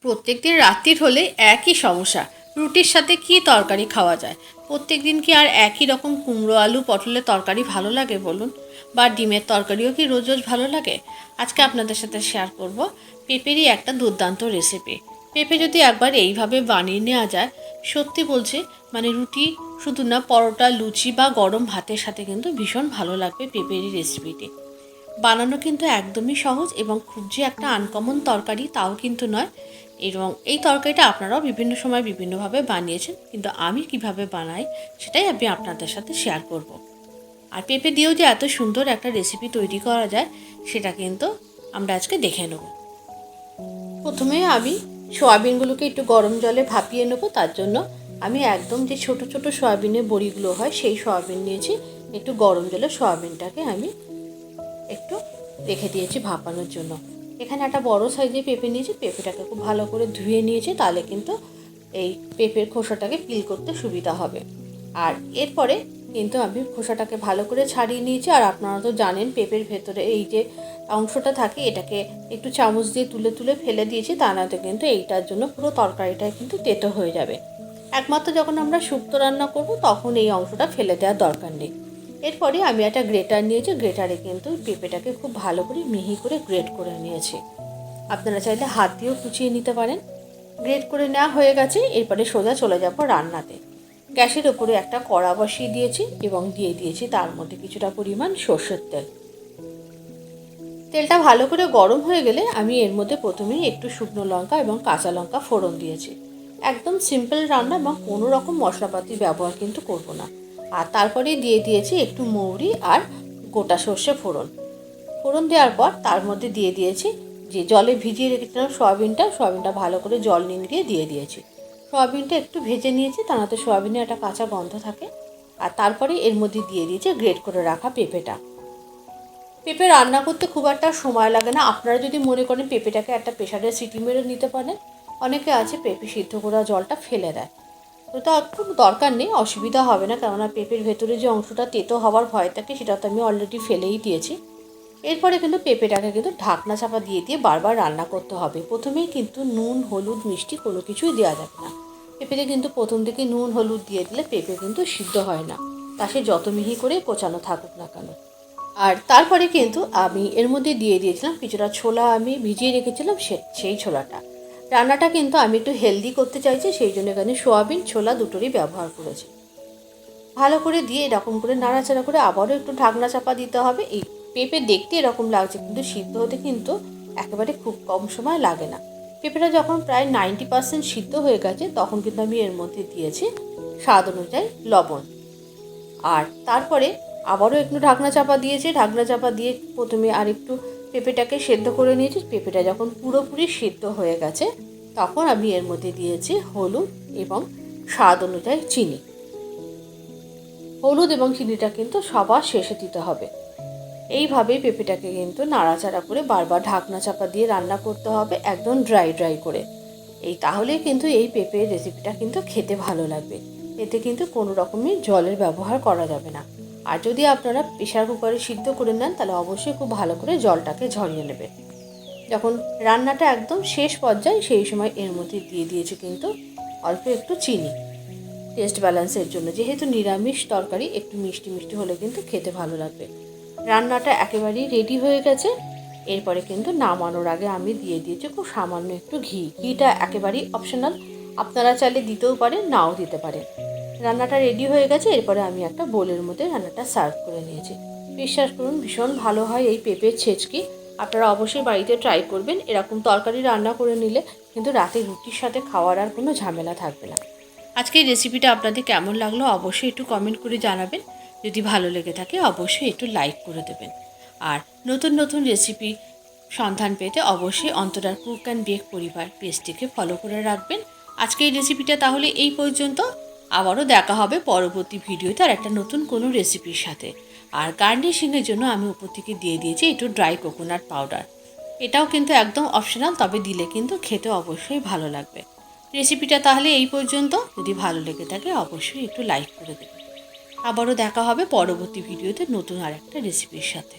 প্রত্যেকদিন রাত্রির হলে একই সমস্যা, রুটির সাথে কি তরকারি খাওয়া যায়। প্রত্যেক দিন কি আর একই রকম কুমড়ো আলু পটলের তরকারি ভালো লাগে বলুন, বা ডিমের তরকারিও কি রোজ রোজ ভালো লাগে। আজকে আপনাদের সাথে শেয়ার করব পেঁপেরই একটা দুর্দান্ত রেসিপি। পেঁপে যদি একবার এইভাবে বানিয়ে নেওয়া যায়, সত্যি বলছি মানে রুটি শুধু না, পরোটা, লুচি বা গরম ভাতের সাথে কিন্তু ভীষণ ভালো লাগবে পেঁপেরই রেসিপিটি। বানানো কিন্তু একদমই সহজ এবং খুব যে একটা আনকমন তরকারি তাও কিন্তু নয়। এবং এই তরকারিটা আপনারাও বিভিন্ন সময় বিভিন্নভাবে বানিয়েছেন, কিন্তু আমি কিভাবে বানাই সেটাই আমি আপনাদের সাথে শেয়ার করব। আর পেঁপে দিয়েও যে এত সুন্দর একটা রেসিপি তৈরি করা যায় সেটা কিন্তু আমরা আজকে দেখে নেব। প্রথমে আমি সয়াবিনগুলোকে একটু গরম জলে ভাপিয়ে নেব। তার জন্য আমি একদম যে ছোট ছোট সয়াবিনের বড়িগুলো হয় সেই সয়াবিন নিয়েছি। একটু গরম জলে সয়াবিনটাকে আমি একটু রেখে দিয়েছি ভাপানোর জন্য। এখানে একটা বড় সাইজের পেঁপে নিয়েছি, পেঁপেটাকে খুব ভালো করে ধুয়ে নিয়েছি, তাহলে কিন্তু এই পেঁপের খোসাটাকে পিল করতে সুবিধা হবে। আর এরপরে কিন্তু আমি খোসাটাকে ভালো করে ছাড়িয়ে নিয়েছি। আর আপনারা তো জানেন পেঁপের ভেতরে এই যে অংশটা থাকে এটাকে একটু চামচ দিয়ে তুলে তুলে ফেলে দিয়েছি, তা নয়তো কিন্তু এইটার জন্য পুরো তরকারিটাই কিন্তু তেতো হয়ে যাবে। একমাত্র যখন আমরা শুক্তো রান্না করব তখন এই অংশটা ফেলে দেওয়ার দরকার নেই। এরপরে আমি একটা গ্রেটার নিয়েছি, গ্রেটারে কিন্তু পেঁপেটাকে খুব ভালো করে মিহি করে গ্রেট করে নিয়েছি। আপনারা চাইলে হাত দিয়েও কুচিয়ে নিতে পারেন। গ্রেট করে নেওয়া হয়ে গেছে, এরপরে সোজা চলে যাব রান্নাতে। গ্যাসের ওপরে একটা কড়া বসিয়ে দিয়েছি এবং দিয়ে দিয়েছি তার মধ্যে কিছুটা পরিমাণ সর্ষের তেল। তেলটা ভালো করে গরম হয়ে গেলে আমি এর মধ্যে প্রথমেই একটু শুকনো লঙ্কা এবং কাঁচা লঙ্কা ফোড়ন দিয়েছি। একদম সিম্পল রান্না এবং কোনো রকম মশলাপাতি ব্যবহার কিন্তু করব না। আর তারপরে দিয়ে দিয়েছি একটু মৌরি আর গোটা সর্ষে ফোড়ন। ফোড়ন দেওয়ার পর তার মধ্যে দিয়ে দিয়েছি যে জলে ভিজিয়ে রেখেছিলাম সয়াবিনটা ভালো করে জল নিংড়িয়ে দিয়ে দিয়েছি। সয়াবিনটা একটু ভেজে নিয়েছি, তা নাতে সয়াবিনে একটা কাঁচা গন্ধ থাকে। আর তারপরে এর মধ্যে দিয়ে দিয়েছি গ্রেট করে রাখা পেঁপেটা। পেঁপে রান্না করতে খুব একটা সময় লাগে না। আপনারা যদি মনে করেন পেঁপেটাকে একটা প্রেসারে সিটি মেরে নিতে পারেন। অনেকে আছে পেঁপে সিদ্ধ করা জলটা ফেলে দেয়, তো তা খুব দরকার নেই, অসুবিধা হবে না, কেননা পেঁপের ভেতরে যে অংশটা তেতো হওয়ার ভয় থাকে সেটা তো আমি অলরেডি ফেলেই দিয়েছি। এরপরে কিন্তু পেঁপেটাকে কিন্তু ঢাকনা চাপা দিয়ে দিয়ে বারবার রান্না করতে হবে। প্রথমেই কিন্তু নুন, হলুদ, মিষ্টি কোনো কিছুই দেওয়া যাবে না। পেঁপেতে কিন্তু প্রথম দিকে নুন হলুদ দিয়ে দিলে পেঁপে কিন্তু সিদ্ধ হয় না, তা সে যত মিহি করে কোচানো থাকুক না কেন। আর তারপরে কিন্তু আমি এর মধ্যে দিয়ে দিয়েছিলাম কিছুটা ছোলা, আমি ভিজিয়ে রেখেছিলাম সেই ছোলাটা। রান্নাটা কিন্তু আমি একটু হেলদি করতে চাইছি, সেই জন্য এখানে সোয়াবিন ছোলা দুটোরই ব্যবহার করেছি। ভালো করে দিয়ে এরকম করে নাড়াচাড়া করে আবারও একটু ঢাকনা চাপা দিতে হবে। এই পেঁপে দেখতে এরকম লাগছে, কিন্তু সিদ্ধ হতে কিন্তু একেবারে খুব কম সময় লাগে না। পেঁপেটা যখন প্রায় 90% সিদ্ধ হয়ে গেছে তখন কিন্তু আমি এর মধ্যে দিয়েছি স্বাদ অনুযায়ী লবণ। আর তারপরে আবারও একটু ঢাকনা চাপা দিয়েছি। ঢাকনা চাপা দিয়ে প্রথমে আর একটু পেঁপেটাকে সেদ্ধ করে নিয়েছি। পেঁপেটা যখন পুরোপুরি সিদ্ধ হয়ে গেছে তখন আমি এর মধ্যে দিয়েছি হলুদ এবং স্বাদ অনুযায়ী চিনি। হলুদ এবং চিনিটা কিন্তু সবার শেষে দিতে হবে। এইভাবেই পেঁপেটাকে কিন্তু নাড়াচাড়া করে বারবার ঢাকনা চাপা দিয়ে রান্না করতে হবে, একদম ড্রাই করে। তাহলেই কিন্তু এই পেঁপের রেসিপিটা কিন্তু খেতে ভালো লাগবে। এতে কিন্তু কোনো রকমই জলের ব্যবহার করা যাবে না। আর যদি আপনারা প্রেসার কুকারে সিদ্ধ করে নেন তাহলে অবশ্যই খুব ভালো করে জলটাকে ঝরিয়ে নেবে। যখন রান্নাটা একদম শেষ পর্যায়ে সেই সময় এর মধ্যে দিয়ে দিয়েছি কিন্তু অল্প একটু চিনি, টেস্ট ব্যালেন্সের জন্য। যেহেতু নিরামিষ তরকারি একটু মিষ্টি মিষ্টি হলে কিন্তু খেতে ভালো লাগবে। রান্নাটা একেবারেই রেডি হয়ে গেছে। এরপরে কিন্তু নামানোর আগে আমি দিয়ে দিয়েছি খুব সামান্য একটু ঘিটা একেবারেই অপশনাল, আপনারা চাইলে দিতেও পারেন, নাও দিতে পারেন। রান্নাটা রেডি হয়ে গেছে, এরপরে আমি একটা বোলের মধ্যে রান্নাটা সার্ভ করে নিয়েছি। বিশ্বাস করুন ভীষণ ভালো হয় এই পেঁপের ছেচকি। আপনারা অবশ্যই বাড়িতে ট্রাই করবেন। এরকম তরকারি রান্না করে নিলে কিন্তু রাতে রুটির সাথে খাওয়ার আর কোনো ঝামেলা থাকবে না। আজকে এই রেসিপিটা আপনাদের কেমন লাগলো অবশ্যই একটু কমেন্ট করে জানাবেন। যদি ভালো লেগে থাকে অবশ্যই একটু লাইক করে দেবেন। আর নতুন নতুন রেসিপি সন্ধান পেতে অবশ্যই অন্তরার কুক অ্যান্ড বেক পরিবার পেজটিকে ফলো করে রাখবেন। আজকে এই রেসিপিটা তাহলে এই পর্যন্ত। আবারও দেখা হবে পরবর্তী ভিডিওতে আর একটা নতুন কোনো রেসিপির সাথে। আর গার্নিশিংয়ের জন্য আমি উপর থেকে দিয়ে দিয়েছি একটু ড্রাই কোকোনাট পাউডার। এটাও কিন্তু একদম অপশনাল, তবে দিলে কিন্তু খেতে অবশ্যই ভালো লাগবে। রেসিপিটা তাহলে এই পর্যন্ত। যদি ভালো লেগে থাকে অবশ্যই একটু লাইক করে দেবেন। আবারও দেখা হবে পরবর্তী ভিডিওতে নতুন আর একটা রেসিপির সাথে।